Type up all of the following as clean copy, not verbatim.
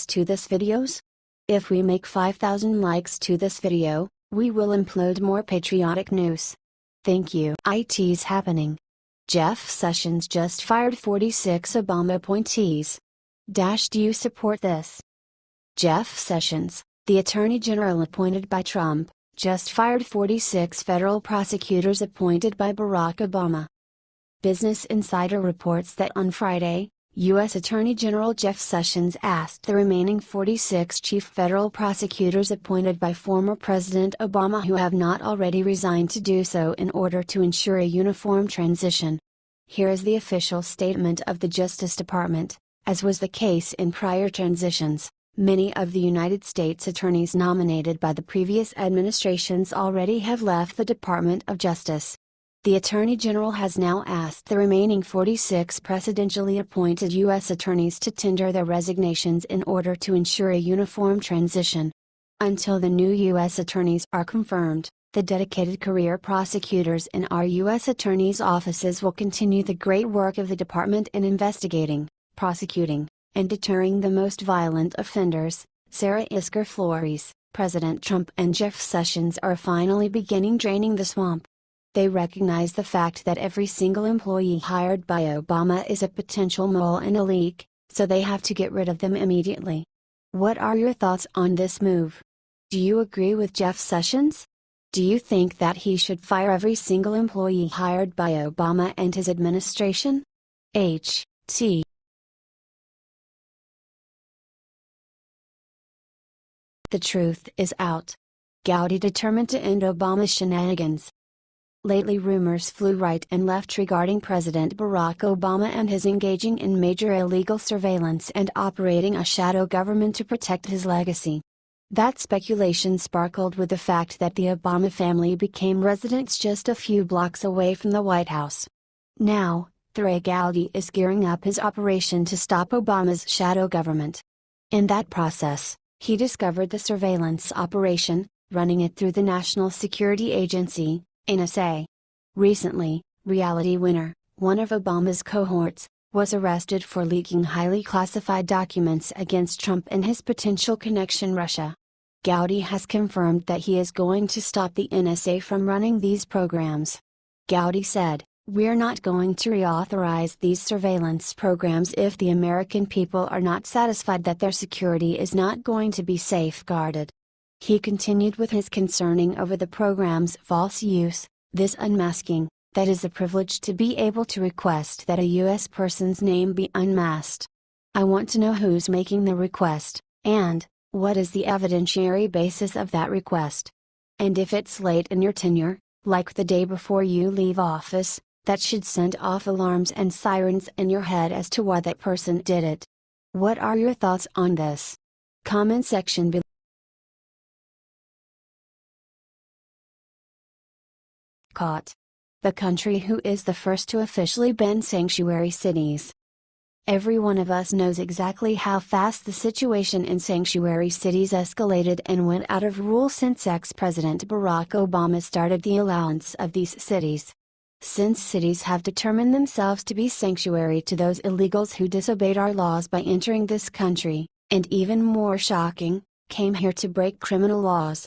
likes to this videos? If we make 5,000 likes to this video, we will upload more patriotic news. Thank you. IT's happening. Jeff Sessions just fired 46 Obama appointees. Do you support this? Jeff Sessions, the Attorney General appointed by Trump, just fired 46 federal prosecutors appointed by Barack Obama. Business Insider reports that on Friday, U.S. Attorney General Jeff Sessions asked the remaining 46 chief federal prosecutors appointed by former President Obama who have not already resigned to do so in order to ensure a uniform transition. Here is the official statement of the Justice Department. As was the case in prior transitions, many of the United States attorneys nominated by the previous administrations already have left the Department of Justice. The Attorney General has now asked the remaining 46 presidentially appointed U.S. attorneys to tender their resignations in order to ensure a uniform transition. Until the new U.S. attorneys are confirmed, the dedicated career prosecutors in our U.S. attorneys' offices will continue the great work of the department in investigating, prosecuting, and deterring the most violent offenders. Sarah Isker Flores, President Trump and Jeff Sessions are finally beginning draining the swamp. They recognize the fact that every single employee hired by Obama is a potential mole and a leak, so they have to get rid of them immediately. What are your thoughts on this move? Do you agree with Jeff Sessions? Do you think that he should fire every single employee hired by Obama and his administration? H.T. The truth is out. Gowdy determined to end Obama's shenanigans. Lately rumors flew right and left regarding President Barack Obama and his engaging in major illegal surveillance and operating a shadow government to protect his legacy. That speculation sparkled with the fact that the Obama family became residents just a few blocks away from the White House. Now, Gowdy is gearing up his operation to stop Obama's shadow government. In that process, he discovered the surveillance operation, running it through the National Security Agency, NSA. Recently, Reality Winner, one of Obama's cohorts, was arrested for leaking highly classified documents against Trump and his potential connection Russia. Gowdy has confirmed that he is going to stop the NSA from running these programs. Gowdy said, "We're not going to reauthorize these surveillance programs if the American people are not satisfied that their security is not going to be safeguarded." He continued with his concerning over the program's false use, this unmasking, that is a privilege to be able to request that a U.S. person's name be unmasked. I want to know who's making the request, and, what is the evidentiary basis of that request? And if it's late in your tenure, like the day before you leave office, that should send off alarms and sirens in your head as to why that person did it. What are your thoughts on this? Comment section below. Caught. The country who is the first to officially ban sanctuary cities. Every one of us knows exactly how fast the situation in sanctuary cities escalated and went out of rule since ex-President Barack Obama started the allowance of these cities. Since cities have determined themselves to be sanctuary to those illegals who disobeyed our laws by entering this country, and even more shocking, came here to break criminal laws.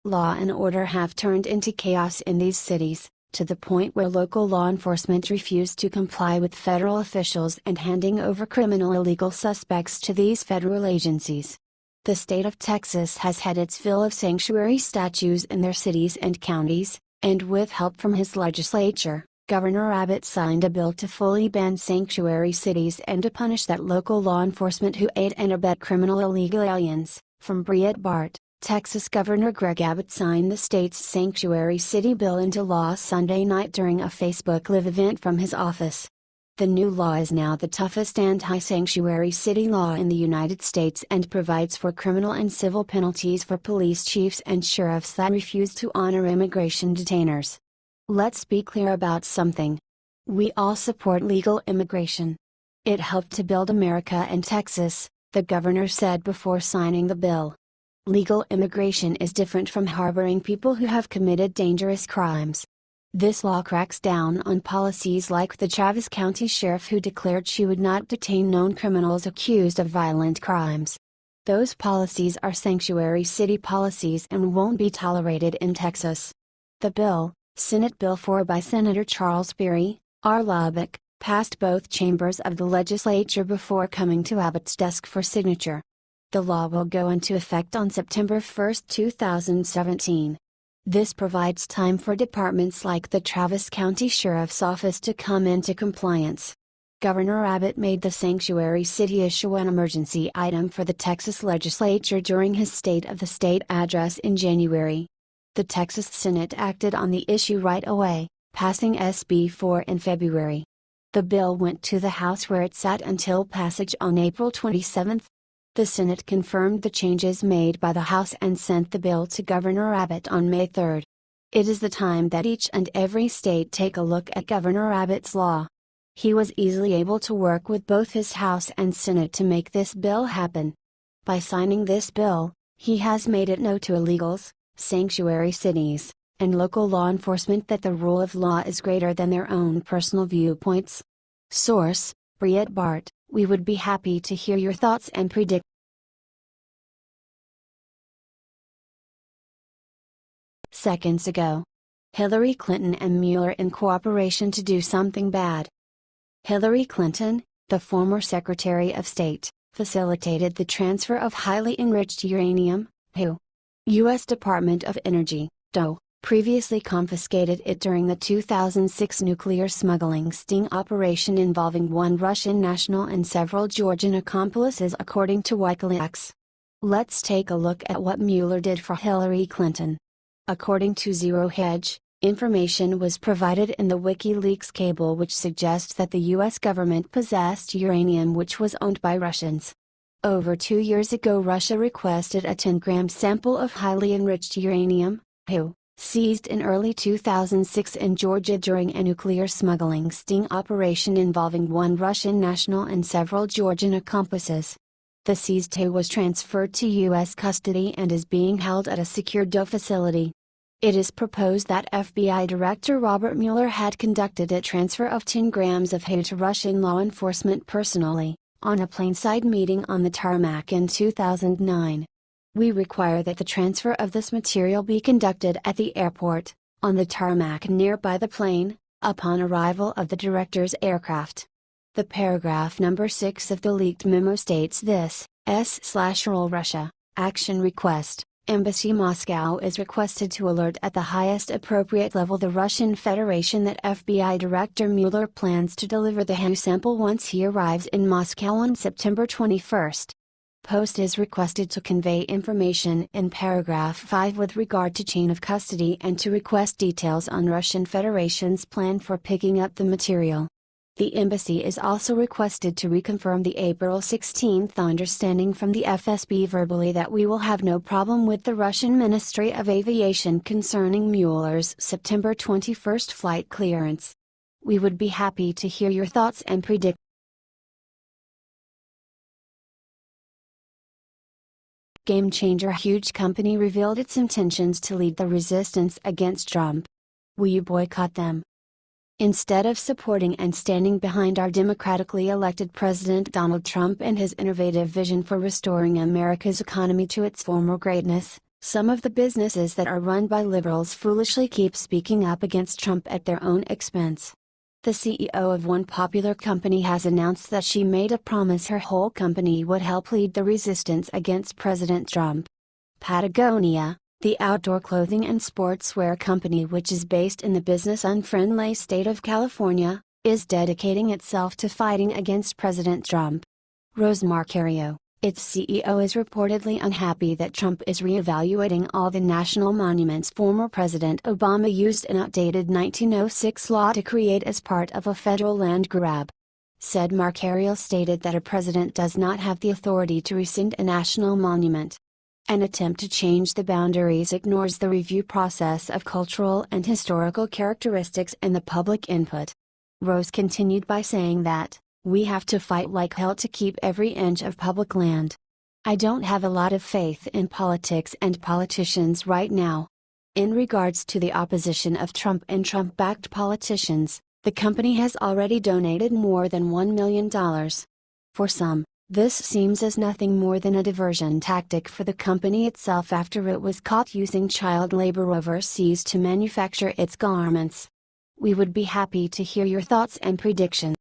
Law and order have turned into chaos in these cities, to the point where local law enforcement refused to comply with federal officials and handing over criminal illegal suspects to these federal agencies. The state of Texas has had its fill of sanctuary statues in their cities and counties, and with help from his legislature, Governor Abbott signed a bill to fully ban sanctuary cities and to punish that local law enforcement who aid and abet criminal illegal aliens. From Breitbart, Texas Governor Greg Abbott signed the state's sanctuary city bill into law Sunday night during a Facebook Live event from his office. The new law is now the toughest anti-sanctuary city law in the United States and provides for criminal and civil penalties for police chiefs and sheriffs that refuse to honor immigration detainers. Let's be clear about something. We all support legal immigration. It helped to build America and Texas, the governor said before signing the bill. Legal immigration is different from harboring people who have committed dangerous crimes. This law cracks down on policies like the Travis County sheriff who declared she would not detain known criminals accused of violent crimes. Those policies are sanctuary city policies and won't be tolerated in Texas. The bill, Senate Bill 4 by Senator Charles Beery, R. Lubbock, passed both chambers of the legislature before coming to Abbott's desk for signature. The law will go into effect on September 1, 2017. This provides time for departments like the Travis County Sheriff's Office to come into compliance. Governor Abbott made the sanctuary city issue an emergency item for the Texas legislature during his State of the State address in January. The Texas Senate acted on the issue right away, passing SB 4 in February. The bill went to the House where it sat until passage on April 27. The Senate confirmed the changes made by the House and sent the bill to Governor Abbott on May 3. It is the time that each and every state take a look at Governor Abbott's law. He was easily able to work with both his House and Senate to make this bill happen. By signing this bill, he has made it known to illegals, sanctuary cities, and local law enforcement that the rule of law is greater than their own personal viewpoints. Source: Breitbart. We would be happy to hear your thoughts and predict. Seconds ago. Hillary Clinton and Mueller in cooperation to do something bad. Hillary Clinton, the former Secretary of State, facilitated the transfer of highly enriched uranium, (HU). U.S. Department of Energy, (DOE), previously confiscated it during the 2006 nuclear smuggling sting operation involving one Russian national and several Georgian accomplices according to WikiLeaks. Let's take a look at what Mueller did for Hillary Clinton. According to Zero Hedge, information was provided in the WikiLeaks cable which suggests that the U.S. government possessed uranium which was owned by Russians. Over 2 years ago Russia requested a 10-gram sample of highly enriched uranium, HU, seized in early 2006 in Georgia during a nuclear smuggling sting operation involving one Russian national and several Georgian accomplices. The seized HU was transferred to U.S. custody and is being held at a secure DOE facility. It is proposed that FBI Director Robert Mueller had conducted a transfer of 10 grams of HU to Russian law enforcement personally, on a plane-side meeting on the tarmac in 2009. We require that the transfer of this material be conducted at the airport, on the tarmac nearby the plane, upon arrival of the director's aircraft. The paragraph number 6 of the leaked memo states this: S/Roll Russia, action request. Embassy Moscow is requested to alert at the highest appropriate level the Russian Federation that FBI Director Mueller plans to deliver the HU sample once he arrives in Moscow on September 21. Post is requested to convey information in paragraph 5 with regard to chain of custody and to request details on Russian Federation's plan for picking up the material. The embassy is also requested to reconfirm the April 16 understanding from the FSB verbally that we will have no problem with the Russian Ministry of Aviation concerning Mueller's September 21 flight clearance. We would be happy to hear your thoughts and predict. Game changer: huge company revealed its intentions to lead the resistance against Trump. Will you boycott them? Instead of supporting and standing behind our democratically elected President Donald Trump and his innovative vision for restoring America's economy to its former greatness, some of the businesses that are run by liberals foolishly keep speaking up against Trump at their own expense. The CEO of one popular company has announced that she made a promise her whole company would help lead the resistance against President Trump. Patagonia, the outdoor clothing and sportswear company which is based in the business-unfriendly state of California, is dedicating itself to fighting against President Trump. Rose Marcario, its CEO, is reportedly unhappy that Trump is re-evaluating all the national monuments former President Obama used an outdated 1906 law to create as part of a federal land grab. Said Marcario stated that a president does not have the authority to rescind a national monument. An attempt to change the boundaries ignores the review process of cultural and historical characteristics and the public input. Rose continued by saying that, "We have to fight like hell to keep every inch of public land. I don't have a lot of faith in politics and politicians right now." In regards to the opposition of Trump and Trump-backed politicians, the company has already donated more than $1 million. For some, This seems as nothing more than a diversion tactic for the company itself after it was caught using child labor overseas to manufacture its garments. We would be happy to hear your thoughts and predictions.